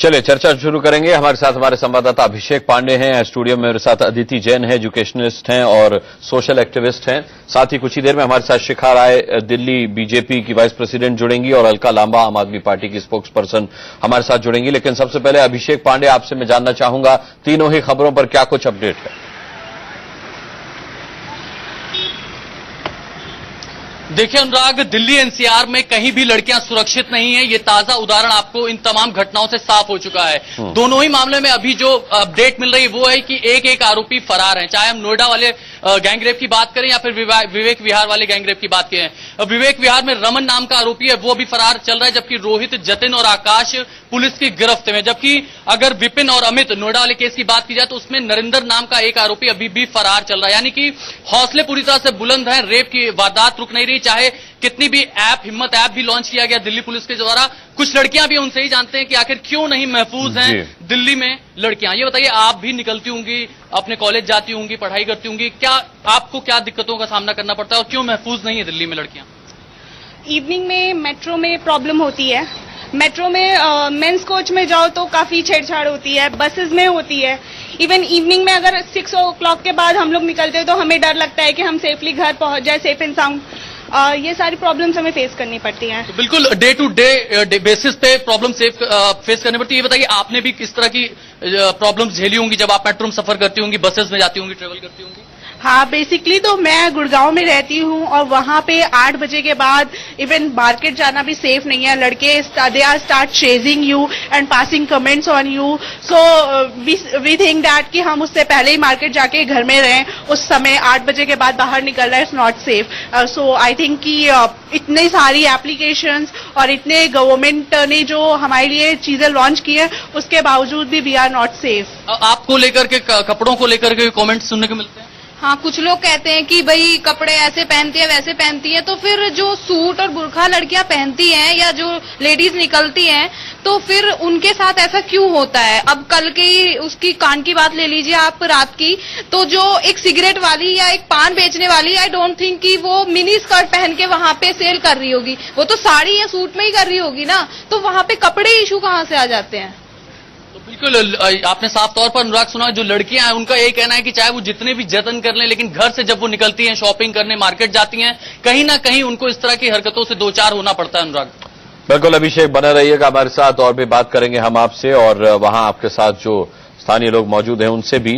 चलिए चर्चा शुरू करेंगे। हमारे साथ हमारे संवाददाता अभिषेक पांडे हैं, स्टूडियो में मेरे साथ अदिति जैन है, एजुकेशनिस्ट हैं और सोशल एक्टिविस्ट हैं। साथ ही कुछ ही देर में हमारे साथ शिखा राय, दिल्ली बीजेपी की वाइस प्रेसिडेंट जुड़ेंगी और अलका लांबा, आम आदमी पार्टी की स्पोक्स पर्सन हमारे साथ जुड़ेंगी। लेकिन सबसे पहले अभिषेक पांडे, आपसे मैं जानना चाहूंगा तीनों ही खबरों पर क्या कुछ अपडेट है? देखिए अनुराग, दिल्ली एनसीआर में कहीं भी लड़कियां सुरक्षित नहीं है। ये ताजा उदाहरण आपको इन तमाम घटनाओं से साफ हो चुका है। दोनों ही मामले में अभी जो अपडेट मिल रही है वो है कि एक एक आरोपी फरार हैं। चाहे हम नोएडा वाले गैंगरेप की बात करें या फिर विवेक विहार वाले गैंगरेप की बात करें। विवेक विहार में रमन नाम का आरोपी है, वो अभी फरार चल रहा है, जबकि रोहित, जतिन और आकाश पुलिस की गिरफ्त में। जबकि अगर विपिन और अमित नोएडा वाले केस की बात की जाए तो उसमें नरेंद्र नाम का एक आरोपी अभी भी फरार चल रहा है। यानी कि हौसले पूरी तरह से बुलंद हैं, रेप की वारदात रुक नहीं रही। चाहे कितनी भी हिम्मत ऐप भी लॉन्च किया गया दिल्ली पुलिस के द्वारा, कुछ लड़कियां भी उनसे ही जानते हैं कि आखिर क्यों नहीं महफूज हैं दिल्ली में लड़कियां। ये बताइए, आप भी निकलती होंगी, अपने कॉलेज जाती होंगी, पढ़ाई करती होंगी, क्या आपको क्या दिक्कतों का सामना करना पड़ता है और क्यों महफूज नहीं है दिल्ली में लड़कियां? इवनिंग में मेट्रो में प्रॉब्लम होती है। मेट्रो में मेंस कोच में जाओ तो काफी छेड़छाड़ होती है, बसेस में होती है। इवन इवनिंग में अगर 6 o'clock के बाद हम लोग निकलते हैं तो हमें डर लगता है कि हम सेफली घर पहुंच जाए, सेफ एंड साउंड। ये सारी प्रॉब्लम्स हमें फेस करनी पड़ती हैं। तो बिल्कुल डे टू डे बेसिस पे प्रॉब्लम फेस करनी पड़ती है। ये बताइए, आपने भी किस तरह की प्रॉब्लम्स झेली होंगी जब आप मेट्रो में सफर करती होंगी, बसेस में जाती होंगी, ट्रेवल करती होंगी? हाँ, बेसिकली तो मैं गुड़गांव में रहती हूँ और वहाँ पे 8 बजे के बाद इवन मार्केट जाना भी सेफ नहीं है। लड़के they are start chasing you and passing comments on you. So we think that कि हम उससे पहले ही मार्केट जाके घर में रहें। उस समय 8 बजे के बाद बाहर निकलना is not safe. So I think कि इतनी सारी एप्लीकेशंस और इतने गवर्नमेंट ने जो हमारे लिए चीजें लॉन्च की है उसके बावजूद भी वी आर नॉट सेफ। आपको लेकर के, कपड़ों को लेकर के कॉमेंट्स सुनने को मिलते हैं? हाँ, कुछ लोग कहते हैं कि भाई कपड़े ऐसे पहनती है वैसे पहनती है, तो फिर जो सूट और बुर्खा लड़कियां पहनती हैं या जो लेडीज निकलती हैं तो फिर उनके साथ ऐसा क्यों होता है? अब कल की उसकी कांड की बात ले लीजिए आप, रात की, तो जो एक सिगरेट वाली या एक पान बेचने वाली, आई डोंट थिंक कि वो मिनी स्कर्ट पहन के वहां पे सेल कर रही होगी। वो तो साड़ी या सूट में ही कर रही होगी ना, तो वहां पे कपड़े इशू कहाँ से आ जाते हैं? तो बिल्कुल आपने साफ तौर पर अनुराग सुना, जो लड़कियां हैं उनका यही कहना है कि चाहे वो जितने भी जतन कर लें, लेकिन घर से जब वो निकलती हैं, शॉपिंग करने मार्केट जाती हैं, कहीं ना कहीं उनको इस तरह की हरकतों से दो चार होना पड़ता है। अनुराग बिल्कुल, अभिषेक बने रहिएगा हमारे साथ, और भी बात करेंगे हम आपसे और वहां आपके साथ जो स्थानीय लोग मौजूद हैं उनसे भी।